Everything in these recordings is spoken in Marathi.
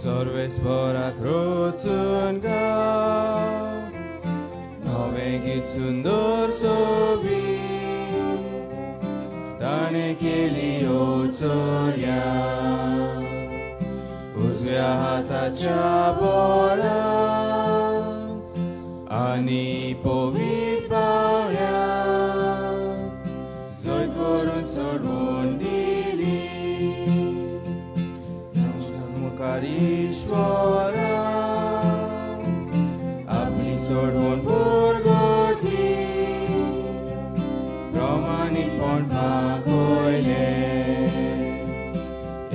Sorvespora krucunga Novegi tsundor sobi Dane keli otsoria Uzvia hatacha bora Ani povit bauria Zoit vorun sorvondili Mukarishvara Apni sorvon burgoti Brahmanipon fakoile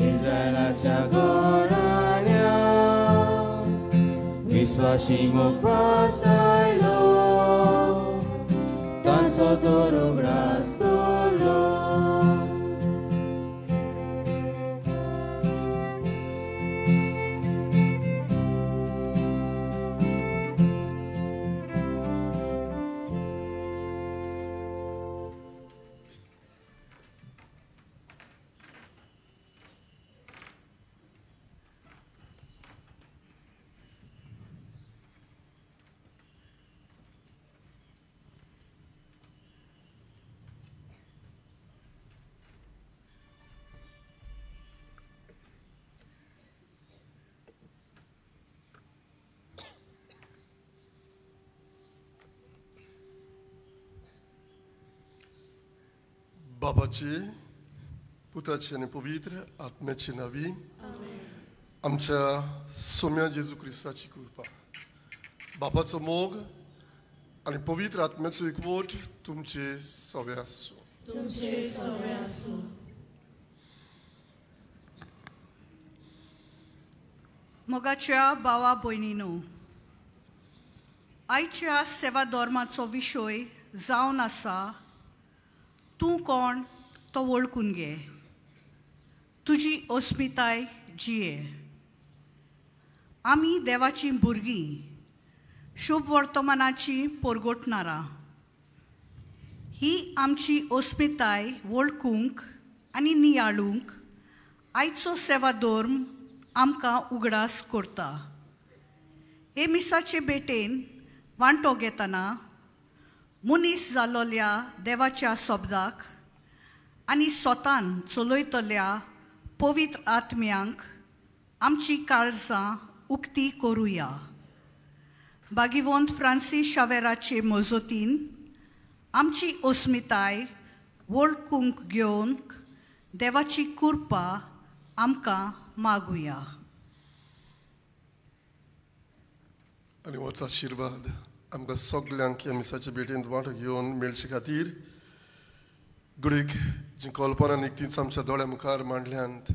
Izraelacha gorania Visvashimok pasailo Tanco torog rastolo बाबाची, पुत्राची आणि पवित्र आत्म्याची नावी आमच्या सोम्या जेजू ख्रिस्ताची कृपा बाबाचो मोग आणि पवित्र आत्म्याचो एकवट तुमचे सगळे आसूं मोगाच्या भावा भयणींनो आयच्या सेवा धर्माचो विशय जावन आसा तूं कोण तो वळखून घे तुजी अस्मिताय जिये आमी देवाची भुरगीं शुभ वर्तमानाची परगोटणारां ही आमची अस्मिताय वळखूंक आनी नियाळूंक आयचो सेवा धर्म आमकां उगडास करता हे मिसाचे भेटेन वांटो घेतना मनीस जाल्लोल्या देवाच्या शब्दाक आनी स्वतान चलयतल्या पवित्र आत्म्यांक आमची काळजां उक्ती करुया भागिवंत फ्रांसीस शावेराचे मजतीन आमची अस्मिताय वळखूंक घेवंक देवाची कृपा आमकां मागुया आनी होच आशिर्वाद आमकां सगल्यांक ह्या मिसाच्या भेटेंत वांटो घेवन मेळचे खातीर गुडीक जी कल्पना निकतीच आमच्या दोळ्या मुखार मांडल्यांत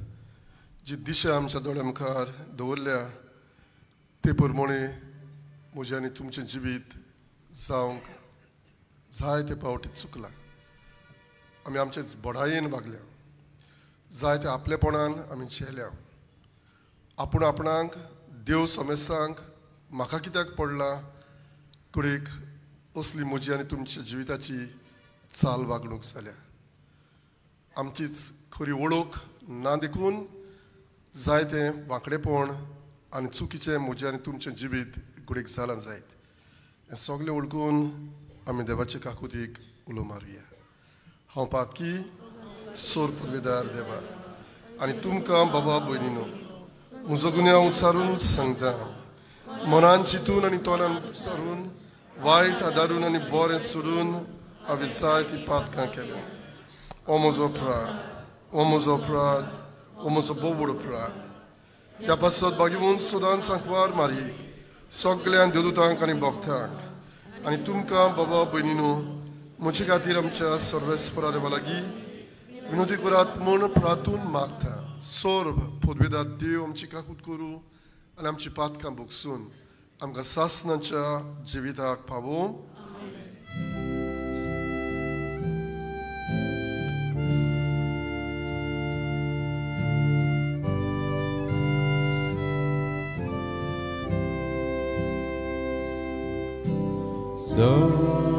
जी दिशा आमच्या दोळ्या मुखार दवरल्या ते प्रमाणे म्हजें आनी तुमचें जिवीत जावंक जायते फावटी चुकलां आमी आमचेच बडायेन वागल्या जायते आपलेपणान आमी झेल्या आपूण आपणाक देव समेस्तांक म्हाका कित्याक पडला कुडीक असली म्हजी आनी तुमच्या जिविताची चाल वागणूक जाल्या आमचीच खरी वळख ना देखून जायते वांकडेपण आनी चुकीचें म्हजें आनी तुमचें जिवीत कुडीक जालां जायत हें सगलें वळखून आमी देवाचे काकुतीक उलो मारुया हांव पातकी सोर पुर्वेदार देवा आनी तुमकां बाबा भयणीनो म्हजो गुन्यांव उचारून सांगता मनान चिंतून आनी तोंडान उचारून वायट आदारून आनी बरें सोडून हांवें जायतीं पातकां केल्यां हो म्हजो अपराध हो म्हजो बोबड अपराध ह्या पासत भागिवून सदांच सांकवार मारीक सगळ्यां देवदूतांक आनी भक्तांक आनी तुमकां बाबा भयणीनो म्हजे खातीर आमच्या सर्वेस्परा देवा लागीं विनोदी करात म्हूण प्रार्थून मागता सोर्व पदवेदार देव आमची काकूट करूं आनी आमची पातकां भोगसून आमकां सासणाच्या जिविताक पावोवं Sonia,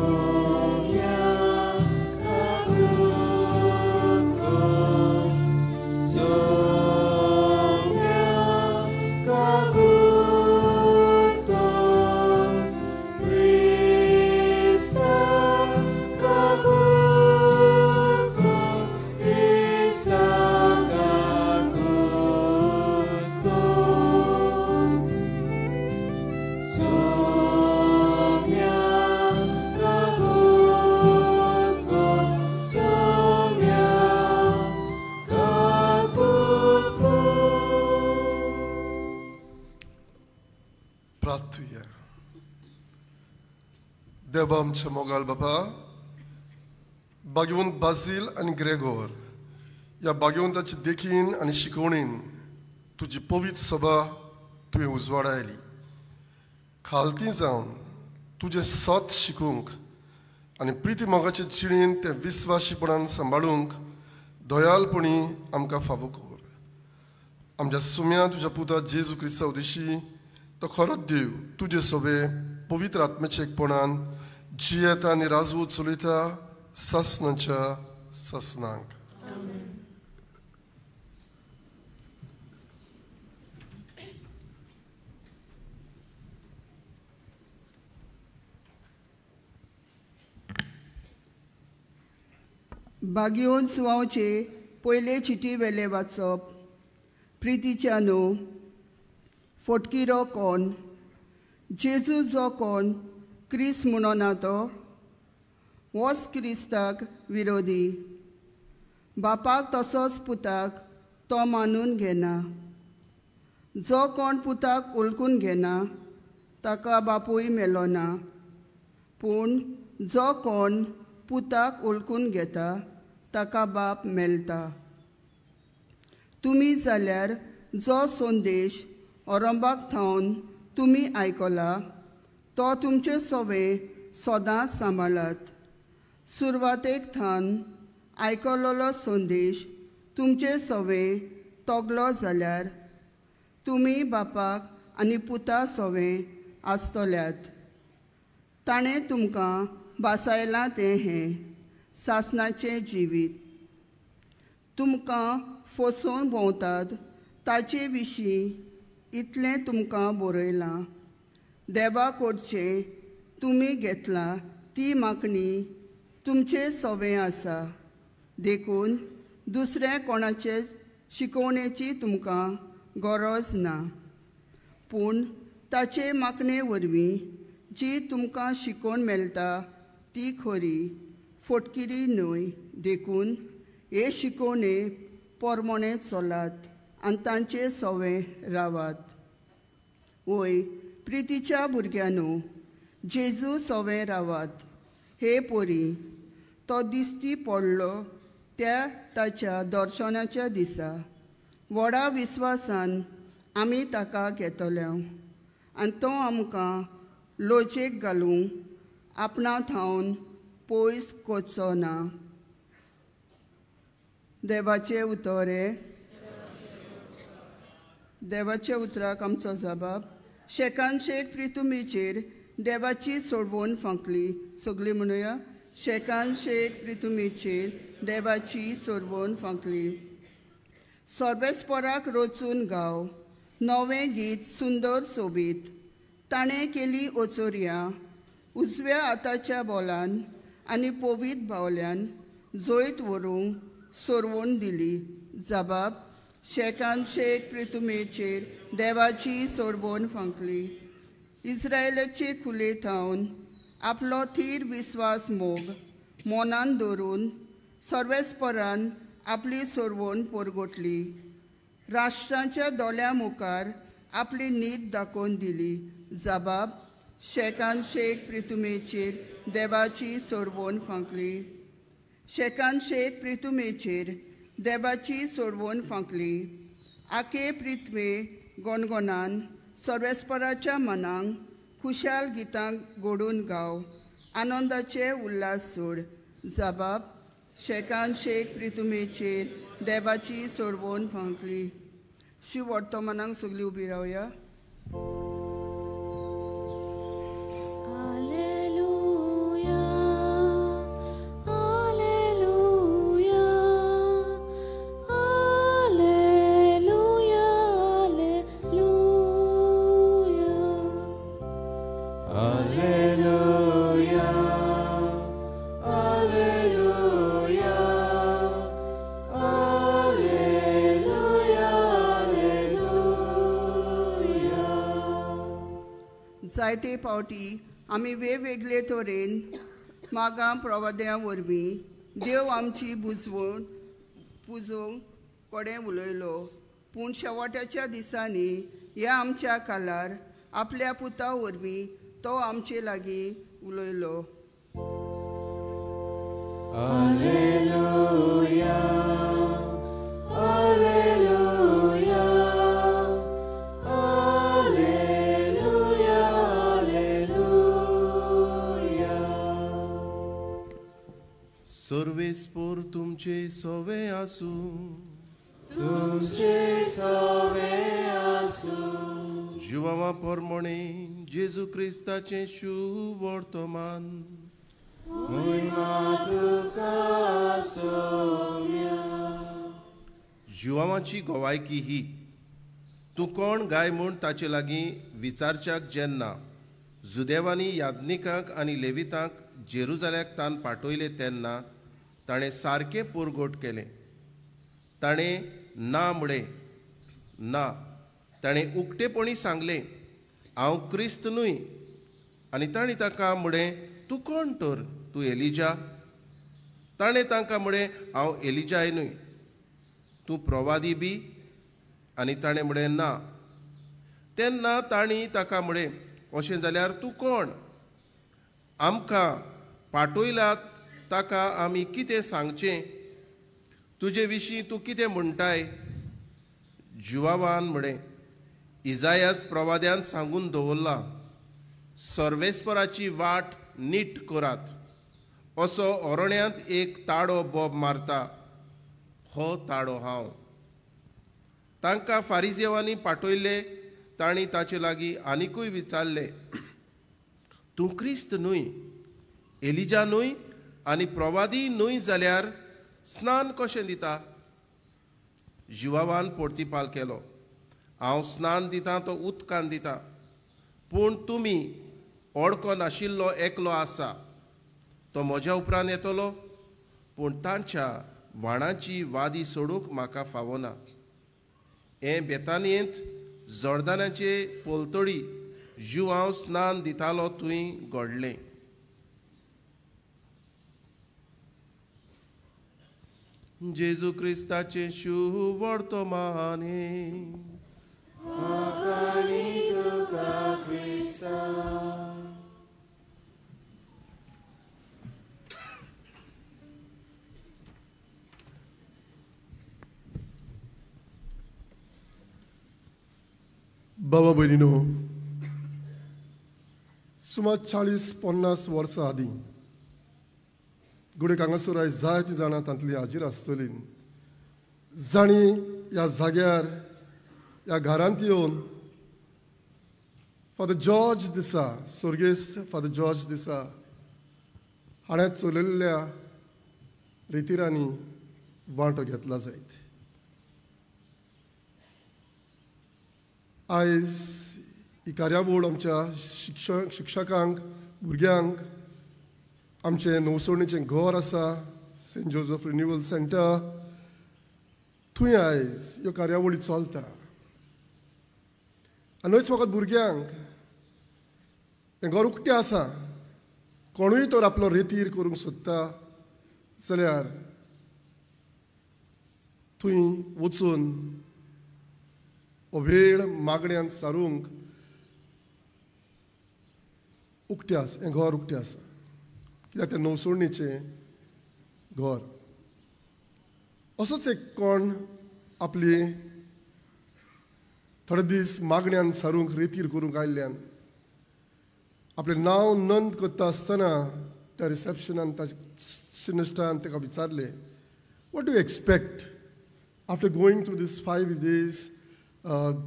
देवा आमचे मोगाल बाबा, भाग्यवंत बाजील आनी ग्रेगोर ह्या भाग्यवंताची देखीन आनी शिकवणीन तुजी पवित्र सभा तुवें उजवाड आयली. खालती जावन तुजें सत शिकूंक आनी प्रिती मोगाचे जिणेन तें विस्वाशीपणान सांबाळूंक दयालपणी आमकां फावो कर. आमच्या सुम्या तुज्या पुता जेजू क्रिस्ता उदेशी तो खरोच देव तुजे सभे पवित्र आत्म्याच्या एकपणान जियेता आनी राजवू चलयता ससनांच्या ससनांक. भाग्योन सुवांचे पयले चिटी वेले वाचप. प्रितीच्या न्हू फोटकिरो कोण, जेजू जो कोण क्रिस्त म्हणोना तो होच क्रिस्ताक विरोधी. बापाक तसोच पुताक तो मानून घेना. जो कोण पुताक वळखून घेना ताका बापूय मेलो ना. पूण जो कोण पुताक वळखून घेता ताका बाप मेलता. तुमी जाल्यार जो संदेश औरंबाक थावन तुमी आयकला तो तुमचे सवे सदांच सांबाळात. सुरवातेक थान आयकलोलो संदेश तुमचे सवे तोगलो जाल्यार तुमी बापाक आनी पुता सवे आसतल्यात. ताणें तुमकां बासायलां तें हें सासणाचें जिवीत. तुमकां फसोवन भोंवतात ताचे विशीं इतलें तुमकां बरयलां. देवा कडचें तुमी घेतलां ती मागणी तुमचे सवे आसा. देखून दुसऱ्या कोणाचे शिकवणेची तुमकां गरज ना. पूण ताचे मागणे वरवीं जी तुमकां शिकोवन मेळटा ती खरी फोटकिरी न्हय. देखून हे शिकवणे पोरमोणे चलात आनी तांचे सवे रावात. वय प्रितीच्या भुरग्यांनो, जेजू सवे रावात. हे पोरी, तो दिश्टी पडलो त्या ताच्या दर्शनाच्या दिसा व्हडा विस्वासान आमी ताका घेतल्या आनी तो आमकां लोचेक घालूंक आपणा थावन पयस कोचो ना. देवाचे उतोरे. देवाच्या उतराक आमचो जबाब. शेकानशेक प्रितुमेचेर देवाची सोडवण फांकली. सगळीं म्हणुया, शेकानशेक प्रितुमेचेर देवाची सोडवण फांकली. सोर्बेस्पोराक रोचून गाव. नवें गीत सुंदर सोबीत. ताणें केली ओचोरिया उजव्या हाताच्या बोलान आनी पोवीत बावल्यान जोयत व्हरूंक सोडवण दिली. जबाब. शेकानशेक प्रितुमेचेर देवाची सोडवण फांकली. इस्रायलाचे खुले थावन आपलो थीर विस्वास मोग मोनान दवरून सर्वेस्परान आपली सोडवण परगोटली. राष्ट्रांच्या दोळ्या मुखार आपली न्हीद दाखोवन दिली. जबाब. शेकानशेक प्रितुमेचेर देवाची सोडवण फांकली. शेकानशेक प्रितुमेचेर देवाची सोडवण फांकली. आखे प्रितमे गोणगोणान सर्वेस्पराच्या मनांक खुशाल गितांक घडून गाव. आनंदाचे उल्हास सोड. जबाब. शेकानशेक प्रितुमेचेर देवाची सोडवण फांकली. शिव वर्तमानांक सगळीं उबी रावया. जायते फावटी आमी वेगवेगळे तरेन मागां प्रवाद्यां वरवीं देव आमची बुजवण पुजोवंक कोडे उलयलो. पूण शेवटाच्या दिसांनी ह्या आमच्या काळार आपल्या पुता वरवीं तो आमचे लागीं उलयलो. Alleluia, Alleluia, Alleluia, Alleluia. सर्वेस्पोर तुमचे सोवे आसू. तुमचे सोवे आसू. जिवामा पोरमोणे जेजू क्रिस्ताचे शुभ वर्तमान. महिमा तुका सोम्या. जिवामाची गोवायकी ही. तूं कोण गाय म्हूण ताचे लागीं विचारच्याक जेन्ना जुदेवांनी याज्ञिकांक आनी लेवितांक जेरुजाल्याक तान पाठयले तेन्ना ताणें सारकें पुरगोट केलें. ताणें ना म्हळें ना. ताणें उक्तेपणी सांगलें हांव क्रिस्त न्हय. आनी ताणें ताका म्हळें तूं कोण तर? तूं एलिजा? ताणें तांकां म्हळें हांव एलिजाय न्हय. तूं प्रवादी बी? आनी ताणें म्हळें ना. तेन्ना तांणी ताका म्हळें अशें जाल्यार तूं कोण? आमकां पाठयलात ताका आमी कितें सांगचें? तुजे विशीं तूं कितें म्हणटाय? जुवावान म्हळें इजायास प्रवाद्यान सांगून दवरला सर्वेस्पराची वाट नीट करात. असो अरण्यांत एक ताळो बोब मारता. हो ताळो हांव. तांकां फारिजेवांनी पाठयले. तांणी ताचे लागीं आनिकूय विचारलें तूं क्रिस्त न्हय, एलिजा न्हय आनी प्रवादी न्हय जाल्यार स्नान कशें दिता? जिवावान पोर्तिपाल केलो हांव स्नान दितां तो उदकान दितां. पूण तुमी ओळखो नाशिल्लो एकलो आसा. तो म्हज्या उपरांत येतलो. पूण तांच्या व्हाणाची वादी सोडूंक म्हाका फावना. हें बेतानियेंत जोर्दानाचे पोलतडी जीव हांव स्नान दितालो थंय घडलें. जेजू क्रिस्ताचे शुभ वर्तमान. बाबा भयणीनो, सुमार 40-50 वर्सां आदीं गुडेक हांगासर आयज जायतीं जाणां तांतलीं हाजीर आसतलीं जाणी ह्या जाग्यार ह्या घरांत येवन फादर जॉर्ज दिसा, सुर्गेस्त फादर जॉर्ज दिसा हाणें चलयल्ल्या रितीरांनी वांटो घेतला जायत. आयज ही कार्यावळ आमच्या शिक्षकांक, भुरग्यांक आमचें नवसोणीचें घर आसा सेंट जोझफ रिन्युअल सेंटर. थंय आयज ह्यो कार्यावळी चलता. आनी न्हयच फकत भुरग्यांक हें घर उक्तें आसा. कोणूय तर आपलो रेतीर करूंक सोदता जाल्यार थंय वचून वेळ मागण्यांत सारूंक उक्तें आसा. हें घर उक्तें आसा कित्याक तें नवसोणीचें घर. असोच एक कोण आपली थोडे दीस मागण्यांत सारूंक रेतीर करूंक आयिल्ल्यान आपलें नांव नोंद करता आसतना त्या रिसेप्शनान शिनिश्टान ताका विचारलें what do expect after going through these 5 days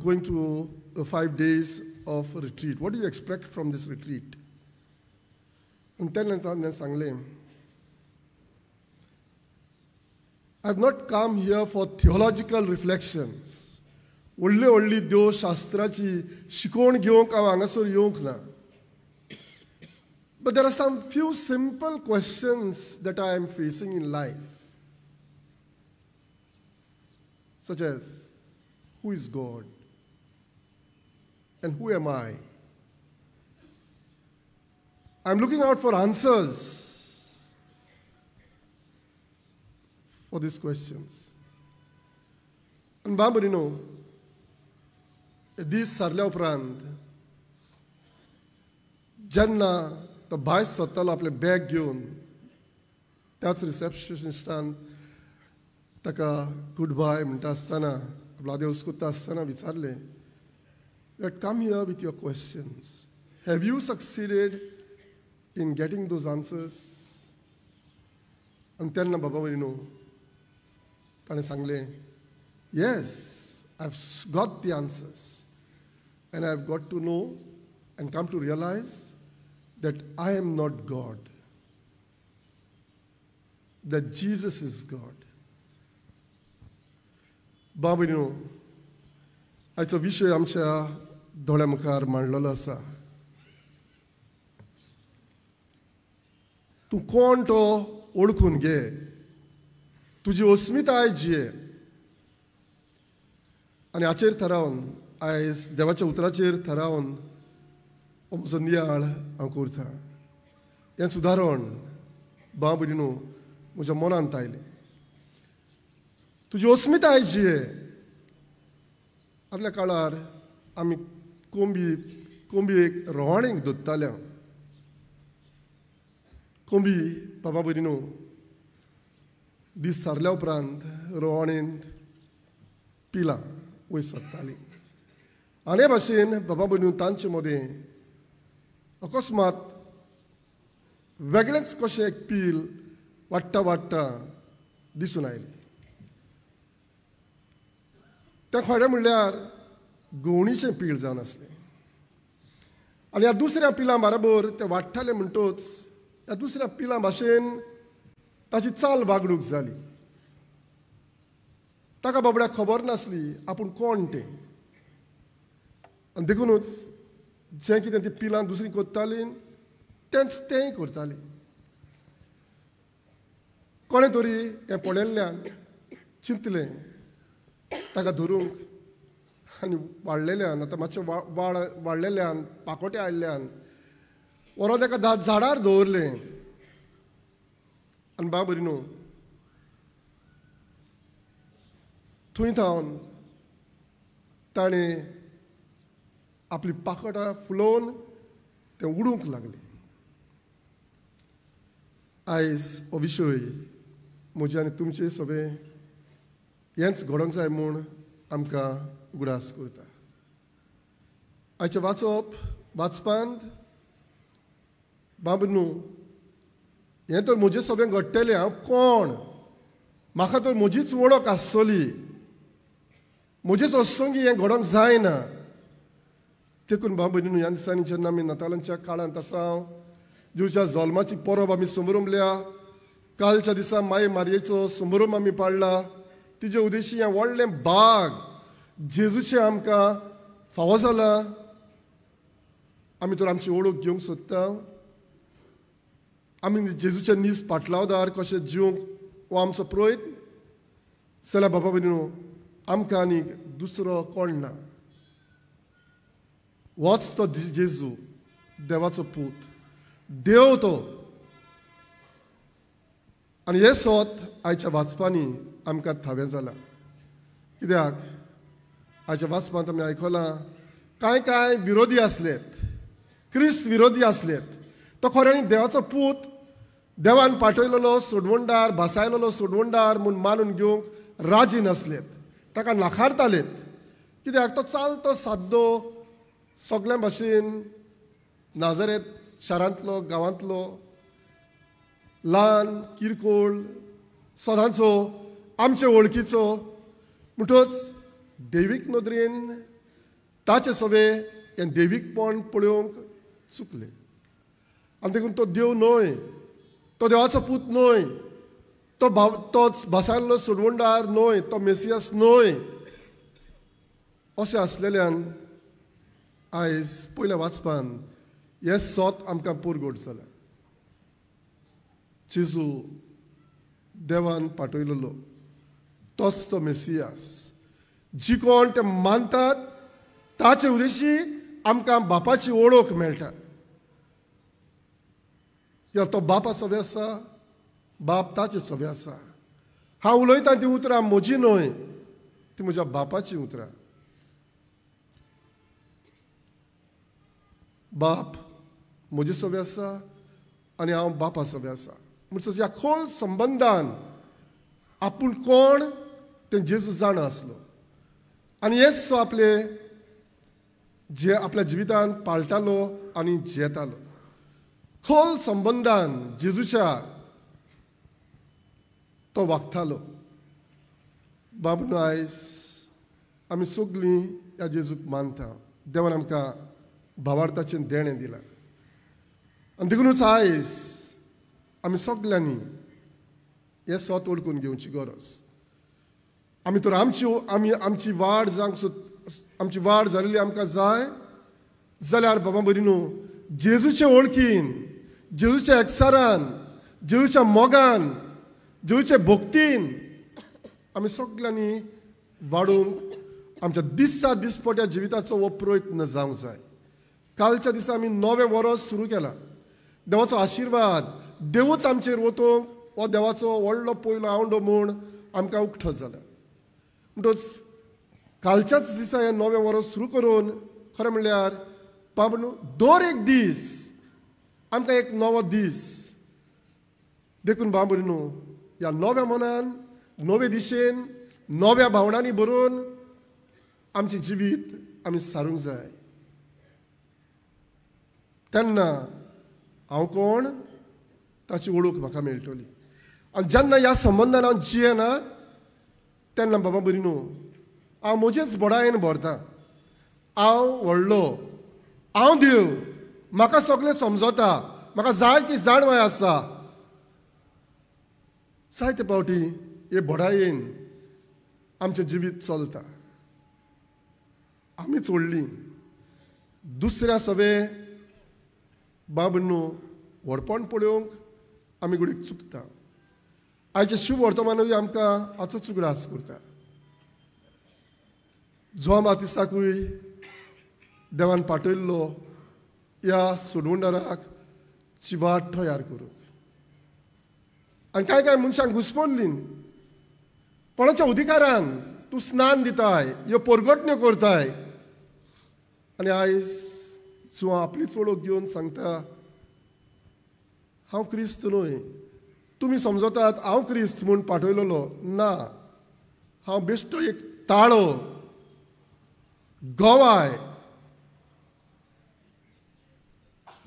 going through 5 days of retreat. What do you expect from this retreat? And then I सांगलें I have not come here for theological reflections. व्हडली देव शास्त्राची शिकवण घेवंक हांव हांगासर येवंक ना. But there are some few simple questions that I am facing in life, such as, who is God? And who am I? I'm looking out for answers for these questions. And बाबरीनो, दीस सारल्या उपरांत जेन्ना तो भायर सरतालो आपले बॅग घेवन त्याच रिसेप्शनिस्टान ताका गूड बाय म्हणटा आसतना आपलो आदेवस करता आसतना विचारलें, you had come here with your questions, have you succeeded in getting those answers? आनी तेन्ना बाबा वयनो ताणें सांगलें, yes, I have got the answers and I have got to know and come to realize that I am not God, that Jesus is God. बाबूनो, आयचो विशय आमच्या दोळ्या मुखार मांडलेलो आसा. तूं कोण तो ओळखून घे, तुजी अस्मिताय जिये. आनी हाचेर थारावन आयज देवाच्या उतराचेर थारावन हो म्हजो नियाळ हांव करतां. हें सुदारण बा भयणीनो म्हज्या मनांत आयलें. तुजी अस्मिताय जिये. आदल्या काळार आमी कोंबयेक रवाणेक दोत्ताले. कोंबी बाबा भयणीनो दीस सारल्या उपरांत रवाणेंत पिलां वयर सरताली. आनी भाशेन बाबा भयणीन तांचे मदें अकस्मात वेगळेंच कशें एक पील वाडटा वाडटा दिसून आयलें. तें खरें म्हणल्यार गवणीचें पीळ जावन आसलें. आनी ह्या दुसऱ्या पिलां बरोबर तें वाडटालें म्हणटच ह्या दुसऱ्या पिलां भाशेन ताची चाल वागणूक जाली. ताका बाबड्याक खबर नासली आपूण कोण तें. आनी देखूनच जें कितें ती पिलां दुसरीं करतालीं तेंच तेंय करतालीं. कोणें तरी हें पळयल्ल्यान चिंतलें ताका धरूंक आनी वाडलेल्यान आतां मातशें वाडलेल्यान पाकोटे आयिल्ल्यान व्हरोन ताका झाडार दवरलें. आनी बा बरी न्हू थंय थावन ताणें आपली पाकोटां फुलोवन तें उडूंक लागलें. आयज हो विशय म्हजे आनी तुमचे सगळे हेंच घडोवंक जाय म्हूण आमकां उगडास करता. आयचें वाचपांत बाब न्हू हें तर म्हजें सगळें घडटलें. हांव कोण, म्हाका तर म्हजीच वळख आसतली, म्हजेच अस्सोंगी हें घडोवंक जायना. देखून बाब भयणीनो ह्या दिसांनी जेन्ना आमी नातालांच्या काळांत आसा जेवच्या जल्माची परब आमी समरुंबल्या, कालच्या दिसा माये मारयेचो समरूम आमी पाळला, तिजे उदेशी हें व्हडलें बाग जेजूचें आमकां फावो जाला. आमी तर आमची ओळख घेवंक सोदता. आमी जेजूचे नीज पाटलावदार कशें जिवंक हो आमचो प्रयत्न जाल्यार बाबा भयणीनो आमकां आनीक दुसरो कोण ना. होच तो जेजू, देवाचो पूत, देव तो. आनी हें सोत आयच्या वाचपांनी आमकां थावें जालां. कित्याक आयच्या वाचपांत आमी आयकलां कांय विरोधी आसलेत, क्रिस्त विरोधी आसलेत. तो खऱ्यांनी देवाचो पूत, देवान पाठयलेलो सोडवणदार, भासायलेलो सोडवणदार म्हूण मानून घेवंक राजी नासलेत, ताका नाकारतालेत. कित्याक तो चालतो साद्दो सगळ्या भाशेन नाजरेत शारांतलो गांवांतलो ल्हान किरकोळ सदांचो आमचे वळखीचो म्हणटच देवीक नदरेन ताचे सगळे हें देवीकपण पळोवंक चुकलें. आनी देखून तो देव न्हय, तो देवाचो पूत न्हय, तोच भासायल्लो सोडवणदार न्हय, तो मेसियास न्हय. अशें आसलेल्यान आयज पयल्या वाचपान हें सोत आमकां पुरगोट जालां. जेजू देवान पाठयलेलो तोच तो मेसियास. जी कोण ते मानतात ताचे उदेशी आमकां बापाची ओळख मेळटा. या तो बापा सवे आसा, बाप ताचे सवे आसा. हांव उलयतां ती उतरां म्हजी न्हय, ती म्हज्या बापाची उतरां. बाप म्हजे सवे आसा, आनी हांव बापा सोबे आसा. म्हणटच ह्या खोल संबंदान आपूण कोण तें जेजू जाण आसलो आनी हेच तो आपल्या जिवितांत पाळटालो आनी जियेतालो. खोल संबंदान जेजूच्या तो वागतालो. बाबून आयज आमी सगलीं ह्या जेजूक मानता. देवान आमकां भावार्थाचें देणें दिलां आनी देखूनच आयज आमी सगल्यांनी हें स्वत ओळखून घेवची गरज. आमी तर आमची वाड आमची वाड जाल्ली आमकां जाय जाल्यार बाबा बरी न्हू जेजूचे वळखीन, जेजूच्या एकसारान, जेजूच्या मोगान, जेजूचे भोक्तीन आमी सगल्यांनी वाडूंक आमच्या दिसा दिसपट्या जिविताचो हो प्रयत्न जावंक जाय. कालच्या दिसा आमी नवें वर्स सुरू केलां. देवाचो आशिर्वाद देवूच आमचेर वतोवंक हो देवाचो व्हडलो पयलो आवंडो म्हूण आमकां उक्तो जाला. म्हणटच कालच्याच दिसा हें नवें वर्स सुरू करून खरें म्हणल्यार बाबा दर एक दीस आमकां एक नवो दीस देखून बाबा न्हू ह्या नव्या मनान, नवे दिशेन, नव्या भावनांनी भरून आमचें जिवीत आमी सारूंक जाय. तेन्ना हांव कोण ताची वळख म्हाका मेळटली. आनी जेन्ना ह्या संबंदान हांव जियेना तेन्ना बाबा बरी न्हू हांव म्हजेच बडायेन भरतां. हांव व्हडलो, हांव देव, म्हाका सगळें समजता, म्हाका जाय ती जाणवाय आसा. जायते फावटी हे बडायेन आमचें जिवीत चलता. आमीच व्हडलीं दुसऱ्या सवे बाब न्हू व्हडपण पळोवंक आमी घडीक चुकता. आयचे शुभ वर्तमानूय आमकां हाचोच उगडास करता. जोम बातिस्ताकूय देवान पाठयल्लो ह्या सोडवंडाराक ची वाट तयार करूंक. आनी कांय मनशांक घुसपल्ली कोणाच्या उदिकारान तूं स्नान दिताय, ह्यो परगटण्यो करताय आनी आयज हांव आपलीच वळख घेवन सांगता हांव क्रिस्त न्हय. तुमी समजतात हांव क्रिस्त म्हूण पाठयलोलो. ना, हांव बेश्टो एक ताळो, गोवाय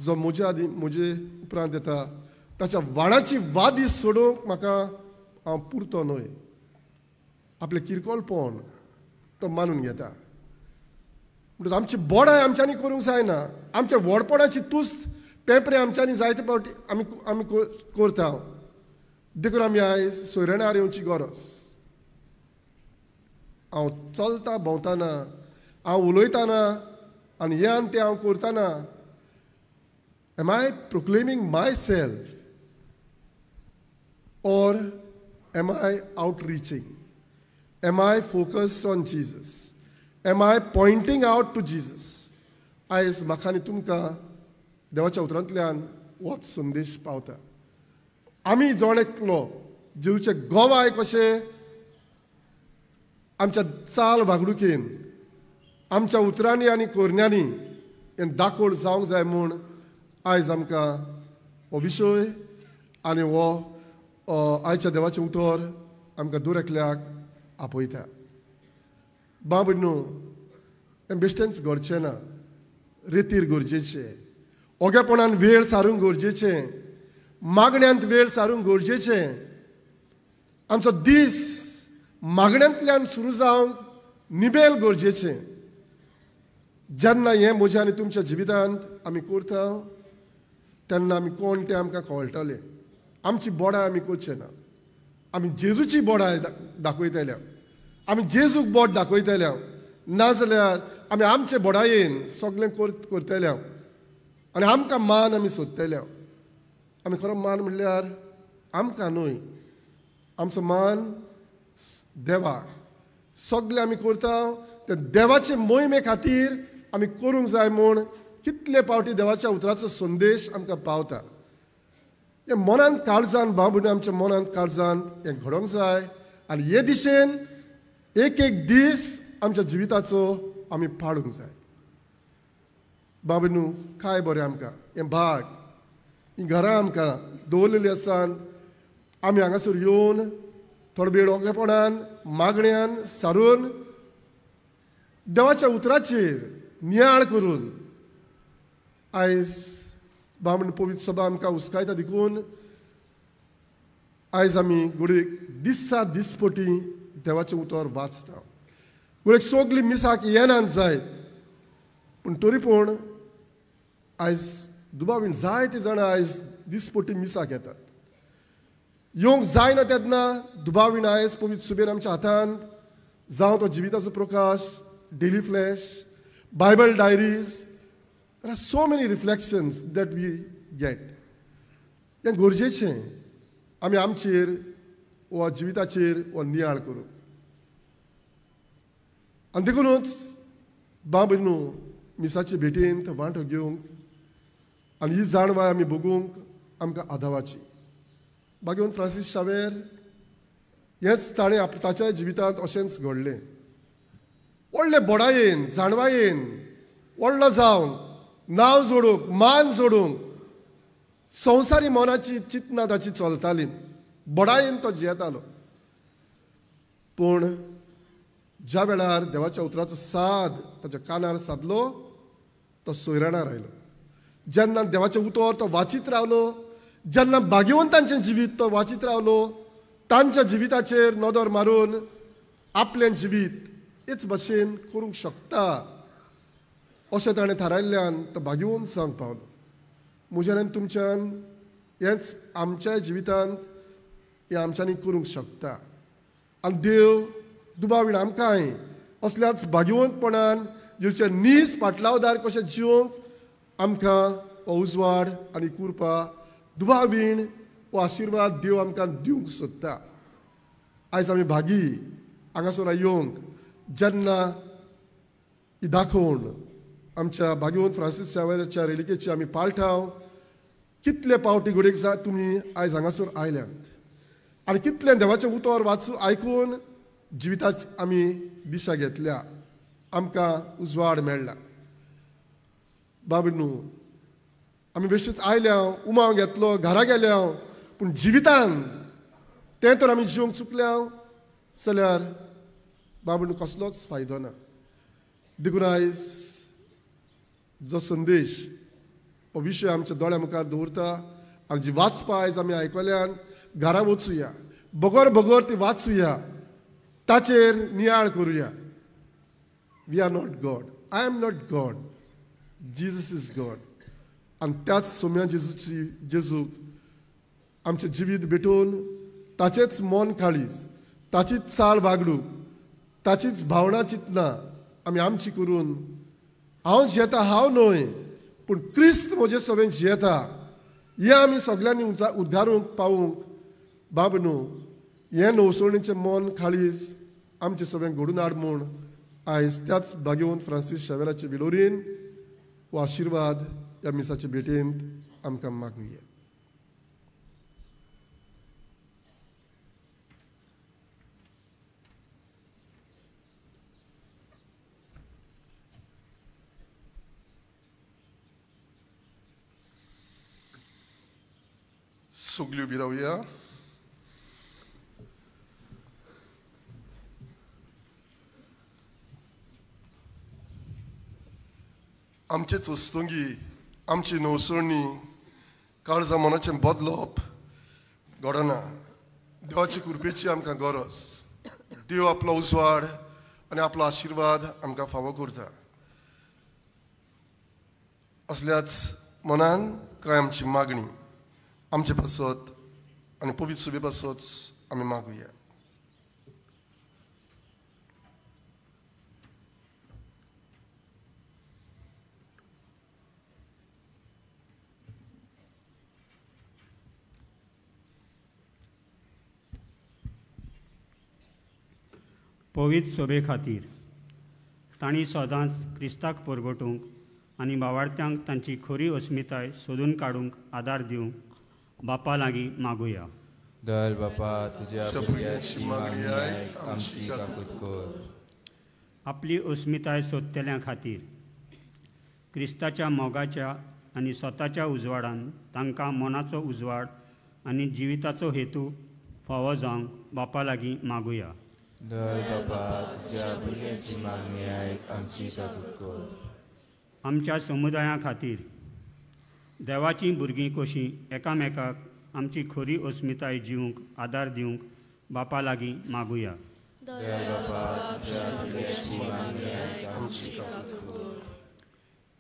जो म्हजे उपरांत येता ताच्या वाणाची वादी सोडूंक म्हाका हांव पुरतो न्हय. आपलें किरकोलपण तो मानून घेता. म्हणटच आमची बोडाय आमच्यांनी करूंक जायना. आमच्या व्हडपणाची तुस्त पेपरे आमच्यांनी जायते फावटी आमी करता. देखून आमी आयज सोयऱ्याणार येवची गरज. हांव चलता भोंवताना, हांव उलयताना आनी हें आनी तें हांव करताना am I proclaiming myself or am I outreaching? Am I focused on Jesus? Am I pointing out to Jesus? आयज म्हाका आनी तुमकां देवाच्या उतरांतल्यान होच संदेश पावता. आमी जोण एकलो जेवचे गोवाय कशें आमच्या चाल वागणुकेन, आमच्या उतरांनी आनी कोरण्यांनी हें दाखोड जावंक जाय म्हूण आयज आमकां हो विशय आनी हो आयच्या देवाचें उतर आमकां दर एकल्याक आपयता. बाब न्हू हें बेश्टेंच घडचें ना. रेतीर गरजेचें, ओगेपणान वेळ सारूंक गरजेचें, मागण्यांत वेळ सारूंक गरजेचें. आमचो दीस मागण्यांतल्यान सुरू जावंक निबेल गरजेचें. जेन्ना हें म्हज्या आनी तुमच्या जिवितांत आमी करता तेन्ना आमी कोण तें आमकां कळटलें. आमची बोडाय आमी करचें ना. आमी जेजूची बोडाय दाखयतल्या. आमी जेजूक बोट दाखयतल्या. नाजाल्यार आमी आमचे बोडायेन सगळें करतल्या आनी आमकां मान आमी सोदतल्या. आमी खरो मान म्हणल्यार आमकां न्हय, आमचो मान देवाक. सगळें आमी करता ते देवाचे मोहिमे खातीर आमी करूंक जाय म्हूण कितले फावटी देवाच्या उतराचो संदेश आमकां पावता. हें मनांत काळजान बाबून आमच्या मनांत काळजान हें घडोवंक जाय आनी हे दिशेन एक एक दीस आमच्या जिविताचो आमी पाळूंक जाय. बाबू न्हू काय बरें आमकां हें भाग ही घरां आमकां दवरलेली आसात. आमी हांगासर येवन थोडो वेळ ओगेपणान मागण्यांन सारून देवाच्या उतराचेर नियाळ करून आयज बामण पवित्र सभा आमकां उस्कायता देखून आयज आमी गुडीक दिसा दिसपटी देवाचें उतर वाचता. गुडीक सगळीं मिसाक येनात जायत, पूण तरी पूण आयज दुबावीन जायते जाणां आयज दिसपटी मिसाक येतात. येवंक जायना तेन्ना दुबावीन आयज पवित्र सुबेन आमच्या हातांत जावं तो जिविताचो प्रकाश, daily flash, Bible diaries. There are so many reflections that we get. हें गरजेचें आमी आमचेर वा जिविताचेर वा नियाळ करूं. आनी देखूनच बाबनू मिसाचे भेटेंत वांटो घेवंक आनी ही जाणवाय आमी भोगूंक आमकां आदावाची. बागेवन फ्रांसीस शावेर हेंच ताणें ताच्या जिवितांत अशेंच घडलें. व्हडले बोडायेन जाणवायेन व्हडलो जावंक, नांव जोडूंक, मान जोडूंक संवसारी मनाची चिंतना ताची चलताली. बोडायेन तो जियेतालो. पूण ज्या वेळार देवाच्या उतराचो साद ताच्या कानार सादलो तो सोयराणार आयलो. जेन्ना देवाचें उतर तो वाचीत रावलो, जेन्ना भाग्यवंतांचें जिवीत तो वाचीत रावलो, तांच्या जिविताचेर नदर मारून आपलें जिवीत हेच भाशेन करूंक शकता अशें ताणें थारायल्ल्यान तो भाग्यवंत जावंक पावलो. म्हज्यान आनी तुमच्यान हेंच आमच्या जिवितांत हें आमच्यांनी करूंक शकता. आनी देव दुबावीन आमकांय असल्याच भाग्यवंतपणान जेचे नीज पाटलावदार कशें जिवंक आमकां हो उजवाड आनी कृपा दुबावीन हो आशिर्वाद देव आमकां दिवंक सोदता. आयज आमी भागी हांगासर येवंक जेन्ना ही दाखोवन आमच्या भाग्यवंत फ्रांसीस शावेराच्या रेलिकेची आमी पाळटाव. कितले पावटी घडयेक तुमी आयज हांगासर आयल्यात आनी कितले देवाचें उतर वाचून आयकून जिविताची आमी दिशा घेतल्या, आमकां उजवाड मेळ्ळा. बाबनू आमी बेश्टीच आयल्या, उमाव घेतलो, घरा गेल्या, पूण जिवितान तें तर आमी जिवंक चुकल्या जाल्यार बाबनू कसलोच फायदो ना. देखून आयज जो संदेश हो विशय आमच्या दोळ्या मुखार दवरता आनी जी वाचपा आयज आमी आयकल्यान घरा वचुया, बगर बगर ती वाचुया, ताचेर नियाळ करुया. We are not God, I am not God, Jesus is God. आनी त्याच सोम्या जेजूक आमचें जिवीत भेटून ताचेच मन काळीज, ताचीच चाल वागणूक, ताचीच भावना चिंतना आमी आमची करून हांव जियेता हांव न्हय पूण क्रिस्त म्हजे सवेन जियेता हें आमी सगळ्यांनी उद्धारूंक पावूंक बाबनू हें नवसणीचें मन काळीज आमचे सगळें घडून हाड म्हूण आयज त्याच भाग्यवंत फ्रांसीस शावेराचे विलोरीन हो आशिर्वाद ह्या मिसाचे भेटेंत आमकां मागुया. सगळ्यो उबी रावया. आमचे चोस्तोंगी, आमची नवसणी, काळजा मनाचें बदलप घडना. देवाची कृपेची आमकां गरज. देव आपलो उजवाड आनी आपलो आशिर्वाद आमकां फावो करता. असल्याच मनान कांय आमची मागणी आमचे पासत आनी पवित्र सुबे पासत आमी मागुया. पवित्र सोबे खातीर तांणी सदांच क्रिस्ताक परगटूंक आनी भावार्थ्यांक तांची खरी अस्मिताय सोदून काडूंक आदार दिवंक बापा लागीं मागुया. दयाल बापा, तुज्या भुरग्याची मागणी आयक, आमची काकूट कर. आपली अस्मिताय सोदतल्यां खातीर क्रिस्ताच्या मोगाच्या आनी स्वताच्या उजवाडान तांकां मनाचो उजवाड आनी जिविताचो हेतू फावो जावंक बापा लागीं मागुया. दर बाबा तुज्या भुरग्यांची मागणी आयक, आमची काबूल कर. आमच्या समुदाया खातीर देवाची भुरगीं कशीं एकामेकाक आमची खरी अस्मिताय जिवंक आदार दिवंक बापा लागीं मागुया. दर बाबा तुज्या भुरग्यांची मागणी आयक, आमची काबूल कर.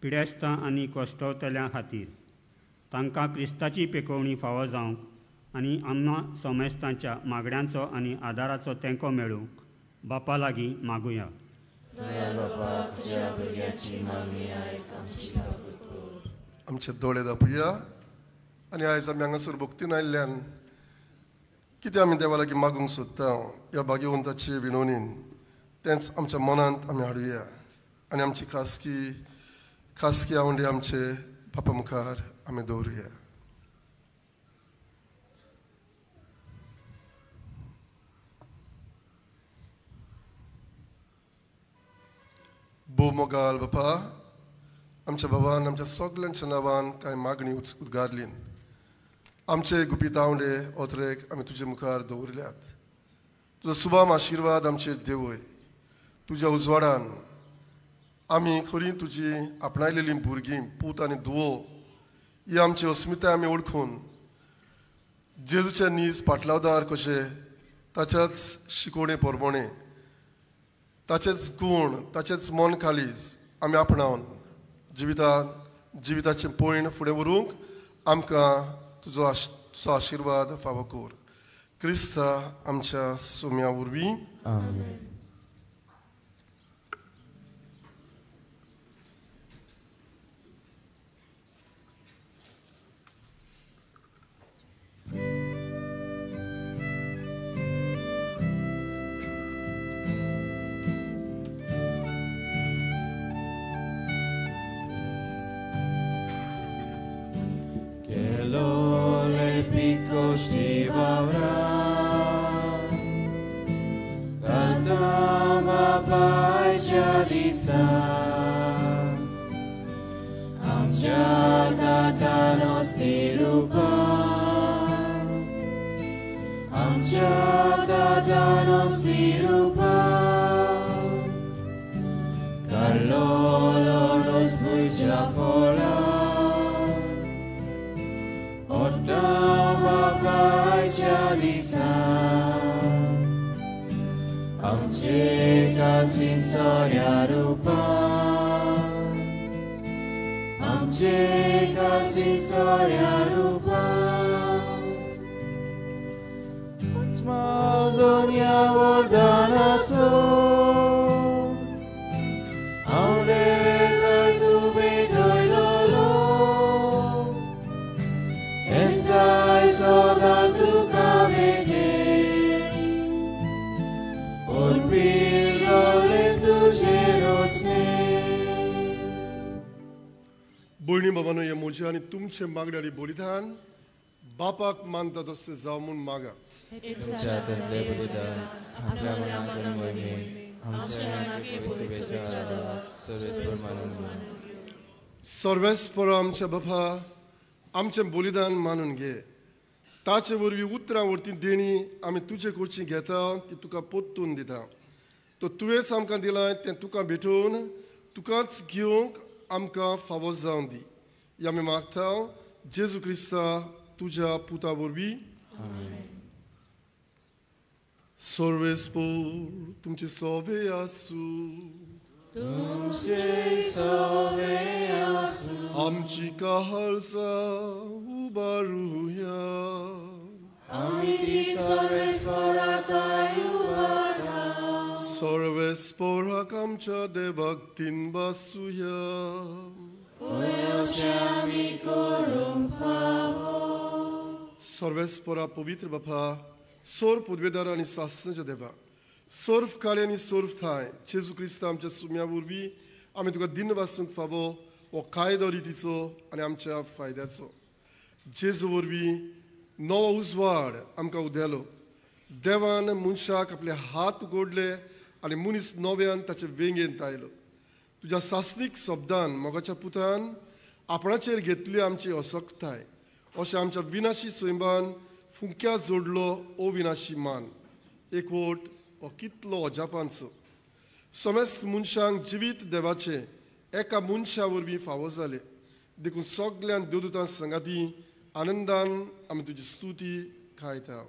पिडेस्तां आनी कोश्टवतल्यां खातीर तांकां क्रिस्ताची पेखवणी फावो जावंक आनी आमना समेस्तांच्या मागण्यांचो आनी आदाराचो तेंको मेळूंक बापा लागीं मागुया. दर बाबा तुज्या भुरग्यांची मागणी आयक, आमची काबूल कर. आमचे दोळे दापुया आनी आयज आमी हांगासर भोक्तीन आयिल्ल्यान कितें आमी देवा लागीं मागूंक सोदता ह्या भाग्यवंताचे विणवणीन तेंच आमच्या मनांत आमी हाडुया आनी आमची खासकी आवंडी आमचे बापा मुखार आमी दवरुया. भोव मोगाल बापा, आमच्या बाबान आमच्या सगल्यांच्या नांवान कांय मागणी उद्गारलीन. आमचे गुपीत आवंडे ओतरेक आमी तुजे मुखार दवरल्यात. तुजो सुबाम आशिर्वाद आमचे देवय. तुज्या उजवाडान आमी खरी तुजी आपणायलेली भुरगीं पूत आनी धुवो ही आमची अस्मिताय आमी ओळखून जेजूचे नीज पाटलावदार कशे ताच्याच शिकोवणे पोरबोणे ताचेच गूण ताचेच मन खालीज आमी आपणावन जिविताचें पयण फुडें व्हरूंक आमकां तुजो आशिर्वाद फावो कर. क्रिस्ता आमच्या सोम्या वरवीं. आमेन. भयणी बाबानो, हे म्हजे आनी तुमचे मागणारी बलिदान बापाक मानता तशें जावं म्हूण मागात. तुमच्या हातांतलें बलिदान आपल्या मनांत आनी मोहिमेंत आमच्या लागीं पवित्रतेच्या देवा सर्वेस्पर मानून घे. सर्वेस्पर आमच्या बापा, आमचें बलिदान मानून घे. ताचे वरवीं उतरां वरती देणी आमी तुजे कडची घेता ती तुका पोत्तून दिता. तो तुवेंच आमकां दिलां तें तुका भेटून तुकाच घेवंक आमकां फावो जावन दी. ही आमी मागता जेजू क्रिस्ता तुज्या पुता वरवीं. सर्वेस्पर तुमचे सोवे आसूं. आमची काळजा उबारुया. सर्वेस्पराक आमच्या देवाक्तीन बासुया. सर्वेस्परा पवित्र बापा, सोर पदवेदार आनी सासणाच्या देवा, सर्व काळे आनी सर्व थाय जेजू क्रिस्ता आमच्या सुम्या वरवीं आमी तुका दिन वासूंक फावो हो कायदो रितीचो आनी आमच्या फायद्याचो. जेजू वरवीं नवो उजवाड आमकां उदेलो. देवान मनशाक आपले हात उगडले आनी मनीस नव्यान ताचे वेंगेंत आयलो. तुज्या सासणीक शब्दान मोगाच्या पुतान आपणाचेर घेतली आमची असक्ताय अशें आमच्या विनाशी सैमान फुंक्या जोडलो अविनाशी मान एकवट हो कितलो अजापांचो समेस्त मनशांक जिवीत देवाचे एका मनशा वरवीं फावो जाले देखून सगळ्यान देवदूतां संगाती आनंदान आमी तुजी स्तुती खायता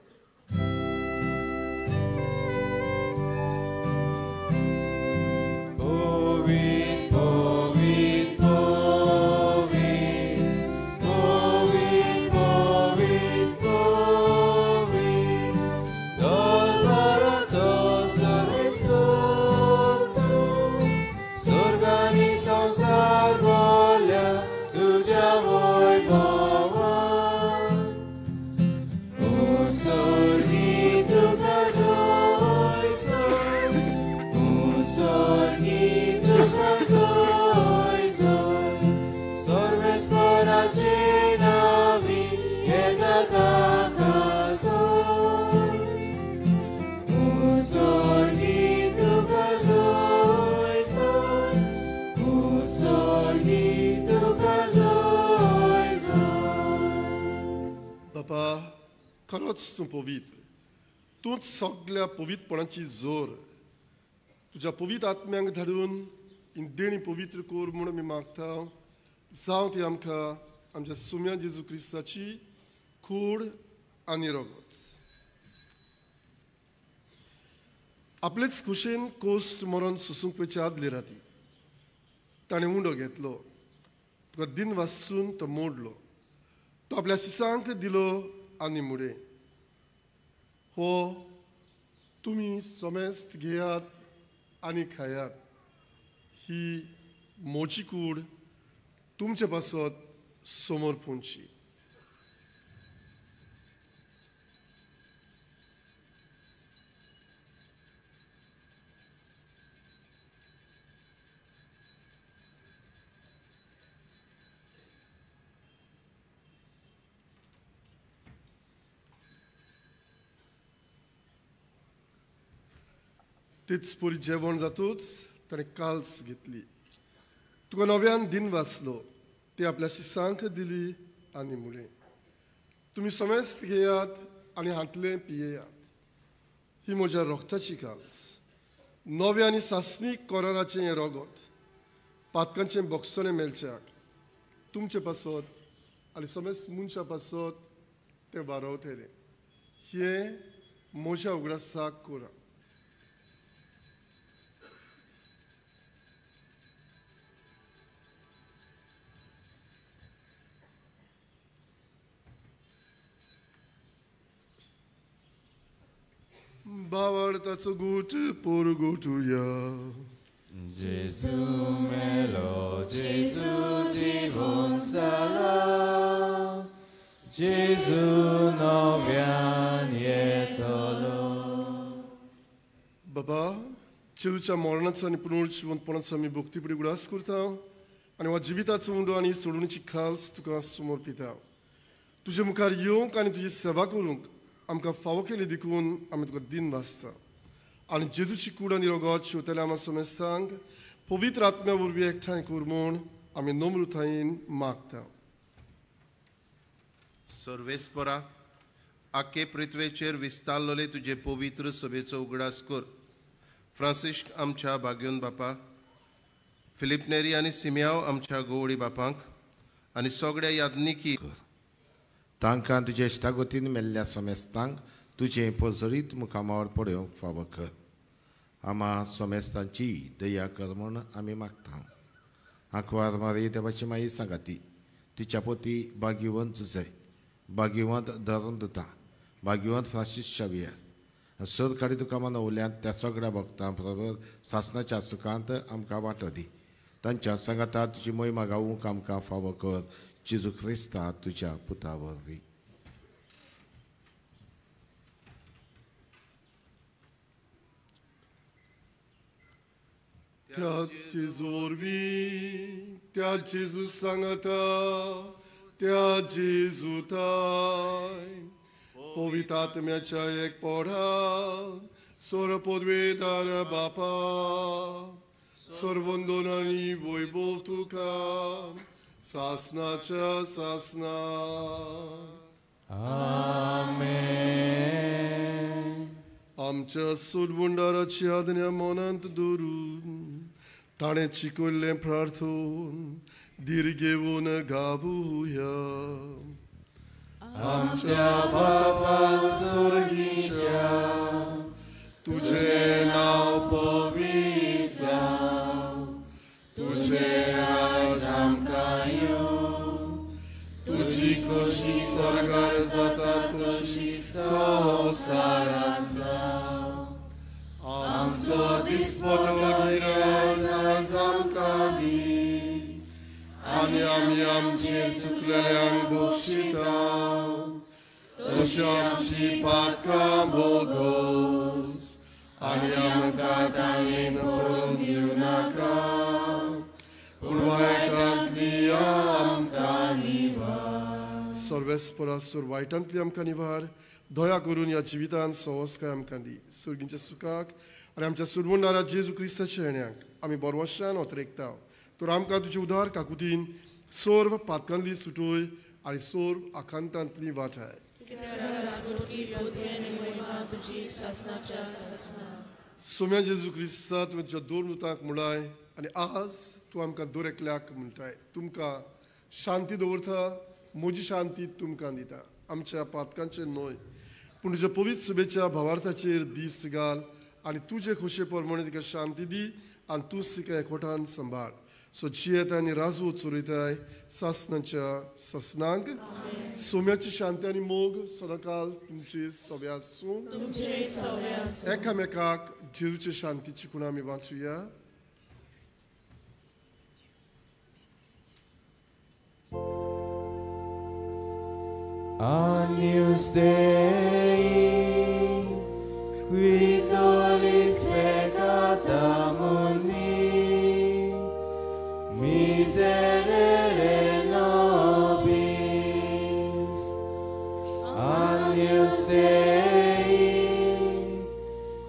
बापा खरोच तूं पवित्र तूंच सगळ्या पवित्रपणाची जोर तुज्या पवित्र आत्म्यांक धाडून ही देणी पवित्र कोर म्हूण आमी मागता जावं ती आमकां आमच्या सुम्या जेजू क्रिस्ताची कूड आनी रगत आपलेच खुशेन कोस्ट मरण सुसूंक पयचे आदले राती ताणें उंडो घेतलो तुका दिन वाचून तो मोडलो तो आपल्या शिसांक दिलो आनी मुडे हो तुमी समेस्त घेयात आनी खायात ही मोची कूड तुमचे पासत समोर पोंची तेच परी जेवण जातूच ताणें काल्स घेतली तुका नव्यान दिन वाचलो ते आपल्या शिसांक दिली आनी मुळे तुमी समेस्त घेयात आनी हातले पियेयात ही म्हज्या रोगताची काल्स नवे आनी सासणीक कोराराचें हें रगत पातकांचें बोगसोणें मेलच्याक तुमचे पासत आनी समेस्त मनशा पासत तें वारवतलें हें म्हज्या उगडासाक कोरा बावार्ताचो गूट पोर गोठुया जेजू मेलो जेजू जिवंत जाला जेजू नव्यान येतलो बाबा जेजूच्या मरणाचो आनी पुनर्जिवंतपणाचो आमी भक्तीपुडी उडास करता आनी वा जिविताचो उंडो आनी सोडणीची खाल्स तुका समोर पिता तुजे मुखार येवंक आनी तुजी सेवा करूंक आमकां फावो केली देखून आमी तुका दिन वाचता आनी जेजूची कूड आनी रगत शेवतल्या आमच्या समेस्तांक पवित्र आत्म्या वरवीं एकठांय कर म्हूण आमी नम्रतायेन मागता सर्वेस्परा आखे पृथ्वेचेर विस्तारलोले तुजे पवित्र सभेचो उगडास कर फ्रांसिस्क आमच्या बाग्योन बापा फिलिप नेरी आनी सिमियाव आमच्या गोवडी बापांक आनी सगळ्या यादनिकी तांकां तुजे इश्टागोतीन मेल्ल्या समेस्तांक तुजें पजरीत मुखामार पडोवंक फावो कर आमा समेस्तांची दया कर म्हूण आमी मागता आंकवार मारी देवाची माई सांगाती तिच्या पोती भाग्यवंत जाय भाग्यवंत धरून दिता भाग्यवंत फ्रांसीस शावियर सोद काडी तुका मनवल्यांत त्या सगळ्या भक्तां बरोबर सासणाच्या सुखांत आमकां वांटो दी तांच्या सांगाता तुजी महिमा गावूंक आमकां फावो कर जेजू क्रिस्ता तुज्या पुता वरवीं त्याच जेजू वरवीं त्या जेजू सांगता त्या जेजू ताय पवित्र आत्म्याच्या एक पोढा सोर पदवेदार बापा सर्वंदोन आनी वैभव तुका सासनाच्या सासना आमेन. आमच्या सुरबुंडाराची आज्ञा मनांत दवरून ताणें शिकयल्लें प्रार्थून धीर घेवन गावुया. आमच्या बापा स्वर्गीच्या तुझें नांव पवित्र जावं. तुझें राज आमकां येवं. तुजी खोशी स्वर्गार जाता तशी संवसारांत जावं. आमचो दिसपटो गिराय आयज आमकां दी. आनी आमी आमचेर चुकलेल्यांक बक्षिता तशी आमची पातकां भोगोस. आनी आमकां ताणेन पडून दिवं नाका पूण वायटांतली आमकां निवार. सर्वेस्परासुर वायटांतली आमकां निवार. दया करून ह्या जिवितांत संवस्कार आमकां दी. सुर्गींच्या सुखाक आनी आमच्या सुरवणाऱ्या जेजू क्रिस्ताच्या येण्याक आमी बरवशान ओतरेकता. तर आमकां तुजे उदार काकुतीन सोर्व पातकांतली सुटोय आनी सोर्व आखांतांतली वाटाय. सोम्या जेजू क्रिस्ता तुमच्या दोरनुतांक मुळाय आनी आज तूं आमकां दोर एकल्याक म्हणटाय. तुमकां शांती दवरता. म्हजी शांती तुमकां दिता. आमच्या पातकांचे न्हय पूण तुज्या पवित्र सुबेच्या भावार्थाचेर दिश्ट घाल आनी तुजे खोशे प्रमाणे तिका शांती दी आनी तूं तिका एकवटान सांबाळ. सो जियेत आनी राजू चोरयताय सासनाच्या सासनांक. सोम्याची शांती आनी मोग सदांकाल तुमचे सव्या आसूं. एकामेकाक जेजूचे शांतीची खूण आमी वाचुया. Agnus Dei, qui tollis peccata mundi, miserere nobis. Agnus Dei,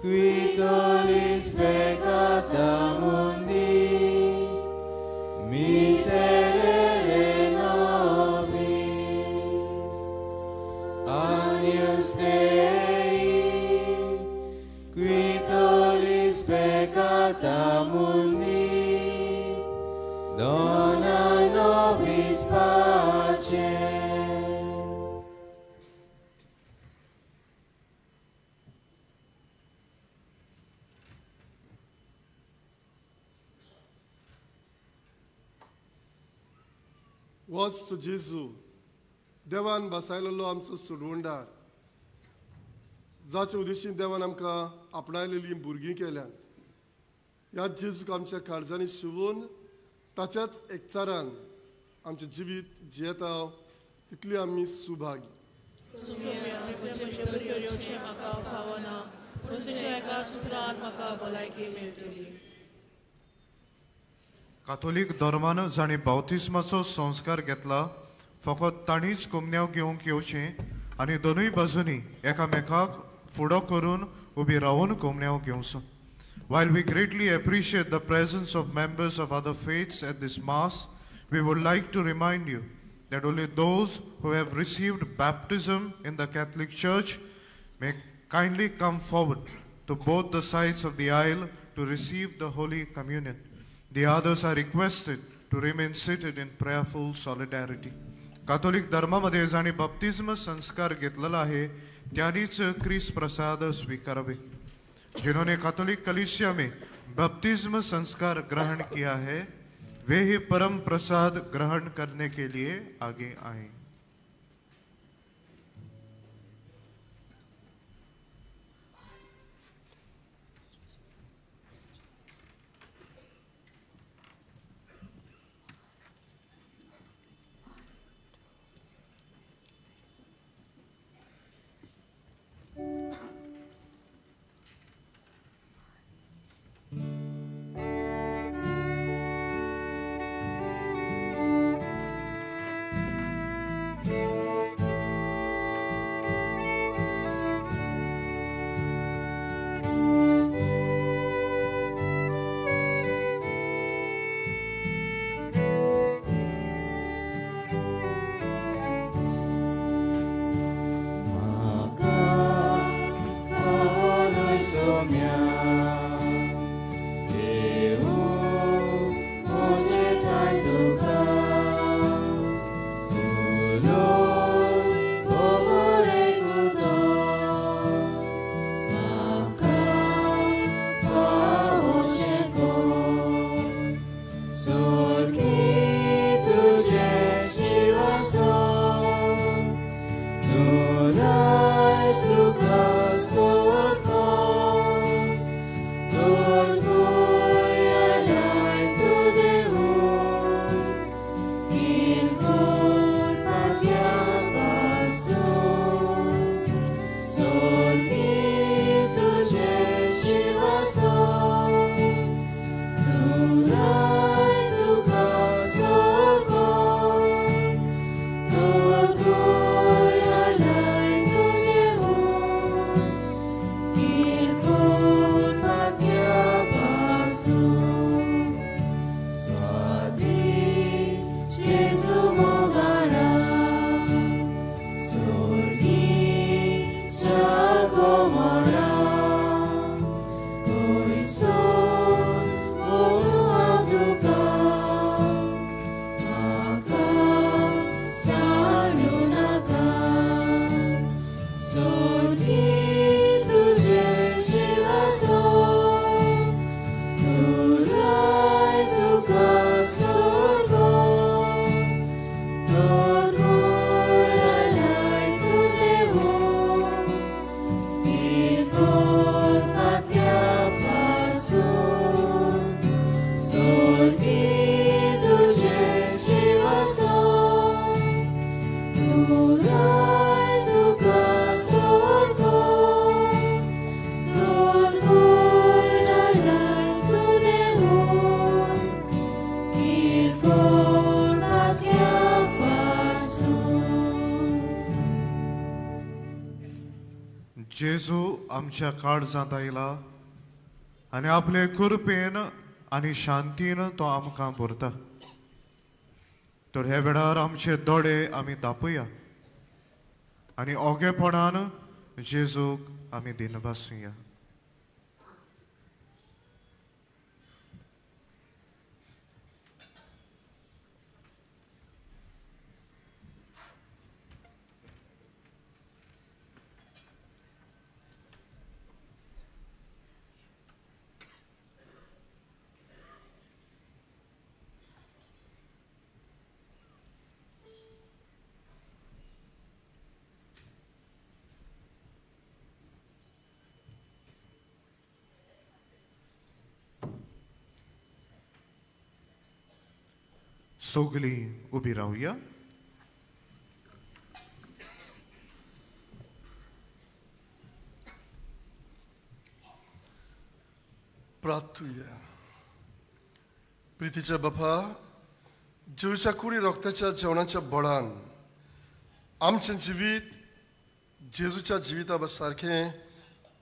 qui tollis peccata mundi, miserere nobis. Agnus Dei, qui tollis peccata mundi, dona nobis pacem. वच जेजू देवान बसायलेलो आमचो सुरवंडार जाचे उद्देशीन देवान आमकां आपणायलेलीं भुरगीं केल्यात. ह्या जेजूक आमच्या काळजांनी शिवून ताच्याच एकचारान आमचें जिवीत जियेता तितली आमी सुभागी. कातोलीक धर्मान जाणी बावतिस्माचो संस्कार घेतला फकत ताणीच कोमन्याव घेवंक येवचें आनी दोनूय बाजूनी एकामेकाक फुडो करून उबी रावन कोमन्याव घेवचो. While we greatly appreciate the presence of members of other faiths at this Mass, we would like to remind you that only those who have received baptism in the Catholic Church may kindly come forward to both the sides of the aisle to receive the Holy Communion. The others are requested to remain seated in prayerful solidarity. कातोलिक धर्मामध्ये जाणी बप्तिस्म संस्कार घेतलेला आहे त्यांनीच ख्रिस्त प्रसाद स्वीकारावे. जिन्होंने कैथोलिक कलीसिया में बपतिस्म संस्कार ग्रहण किया है वे ही परम प्रसाद ग्रहण करने के लिए आगे आए. जेजू आमच्या काळजांत आयला आनी आपले कृपेन आनी शांतीन तो आमकां भरता. तर हे वेळार आमचे दोळे आमी धापया आनी ओगेपणान जेजूक आमी दिनवासुया. सगळीं उबी रावया. प्रार्थूया. प्रितीच्या बापा, जेवच्या कुडी रोगताच्या जेवणाच्या बळान आमचें जिवीत जेजूच्या जिविता सारखें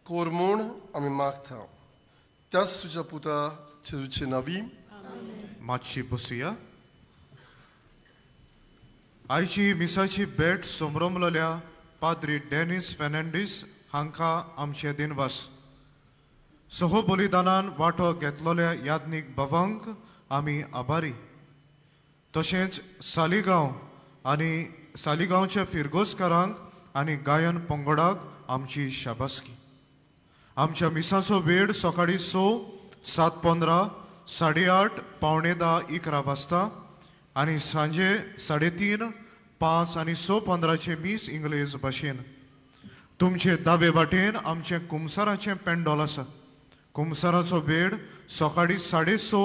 कोर म्हूण आमी मागता. त्याच तुज्या पुता जेजूचे नांवी मातशी बसुया. आयची मिसाची भेट समरमलेल्या पाद्री डेनिस फेर्नांडीस हांकां आमचे दिनवास. सहो बलिदानान वांटो घेतलेल्या याज्ञीक भावांक आमी आभारी. तशेंच सालिगांव आनी सालिगांवच्या फिरगोसकारांक आनी गायन पंगडाक आमची शाबासकी. आमच्या मिसाचो वेळ सकाळी 7:15, 8:30, 9:45 वाजता आनी सांजे 3:30, 5 आनी 6:15 मीस इंग्लीश भाशेन. तुमचे दावे वाटेन आमचें कुमसाराचें पेंडॉल आसा. कुमसाराचो वेळ सकाळी 6:30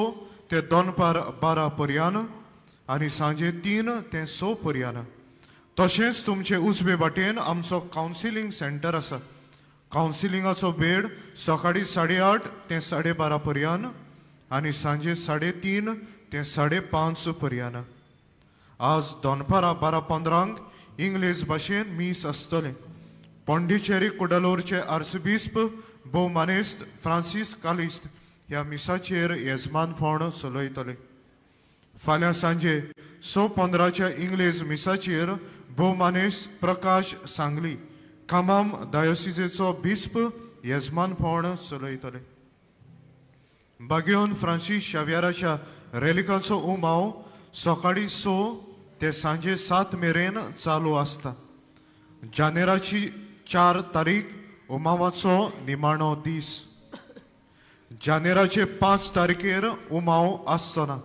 ते दनपार 12 पर्यान आनी सांजे 3 ते 6 पर्यान. तशेंच तुमचे उजवे वाटेन आमचो कावन्सिलींग सेंटर आसा. कावन्सिलिंगाचो वेळ सकाळी 8:30 ते 12:30 पर्यान आनी सांजे 3:30 ते 5:30 पर्यान. आज दनपारां 12:15 इंग्लीश भाशेन मीस आसतलें. पोंडिचेरी कुडालोरचे आर्चबिस्प भोवमानेस्त फ्रांसीस कालिस्त ह्या मिसाचेर येजमानपण चलयतले. फाल्यां सांजे 6:15 इंग्लीश मिसाचेर भोवमानेस्त प्रकाश सांगली, खामाम डायोसिसेचो बिस्प येजमानपण चलयतले. बागेवन फ्रांसीस शाव्याराच्या रेलिकांचो उमाव सकाळी 6 ते सांजे 7 मेरेन चालू आसता. जानेराची 4 तारीख उमावाचो निमाणो दीस. जानेराचे 5 तारखेर उमाव आसचो ना.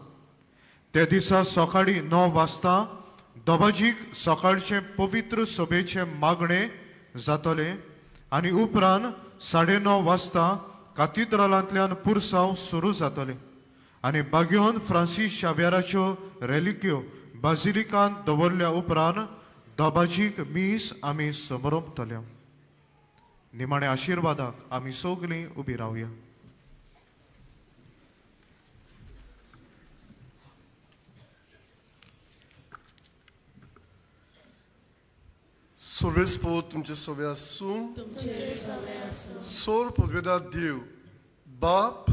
ते दिसा सकाळी 9 वाजता दोबाजीक सकाळचे पवित्र सभेचे मागणे जातले आनी उपरांत 9:30 वाजता कातिद्रालांतल्यान पुरसांव सुरू जातले आनी बागेवन फ्रांसीस शाव्याराच्यो रेलिक्यो बाजिलिकांत दवरल्या उपरांत दोबाजीक मीस आमी समरोपतले. निमाणे आशिर्वादाक आमी सगळीं उबी रावया. Sorvespo तुमचे सवे आसूं. सोर पदवेदा देव बाप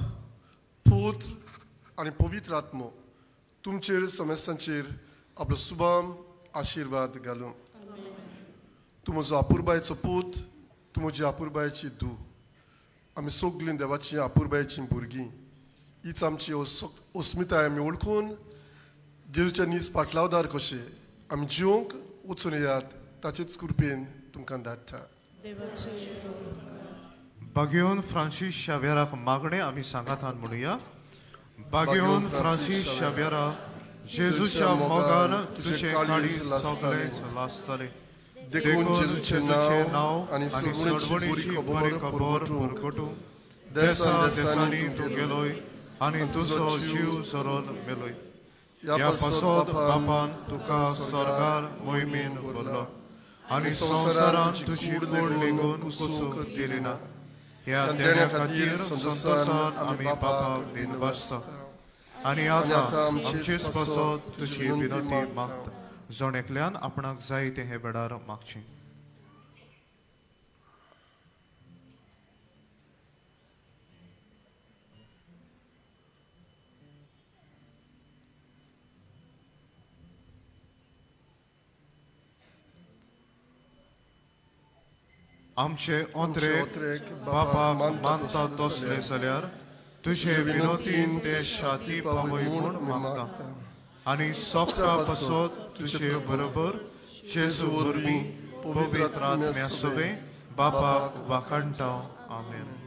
पुत्र आनी पवित्र आत्मो तुमचेर समेस्तांचेर आपलो सुबाम आशिर्वाद घालूं. तूं म्हजो आपुरबायेचो पूत, तूं म्हजी आपुरबायेची धूव. आमी सगळीं देवाची आपुरबायेचीं भुरगीं. हीच आमची अस्मिताय आमी ओळखून जेजूच्या नीज पाटलावदार कशे आमी जिवंक वचून येयात ताचेच कृपेन तुमकां धाडटा. बागेवन फ्रांसीस शाव्याराक मागणे आमी सांगातान म्हणुया. बागेवन फ्रांसीस शाव्यारा, जेजूच्या मोगान तुझे काळीज सगळेच लासतले. देखून जेजूचे नांव आनी सडवणीची बरी खबर पुरगटू. देसा देसांनी तूं गेलोय आनी तुजो जीव सरोन मेलोय. ह्या पासत बापान तुका स्वर्गार मोहिमेन व्हरलो आनी संवसारांत तुजी कूड लेगून कुसूंक दिली ना. ह्या देण्या खातीर संतोशान आमी बापाक दिन वाजता आनी आतां आमचीच पासत तुजी विनंती मागता. जण एकल्यान आपणाक जाय ते हे बेडार मागचें. आमचे ओंत्रेक बापाक मानता तसले जाल्यार तुजे विनोतीन ते शाती पावय म्हूण मागता आनी सोपता पासत तुजे बरोबर जेजू वरवीं पवित्र आत्म्या सवे बापाक वाखाणटा. आमेन.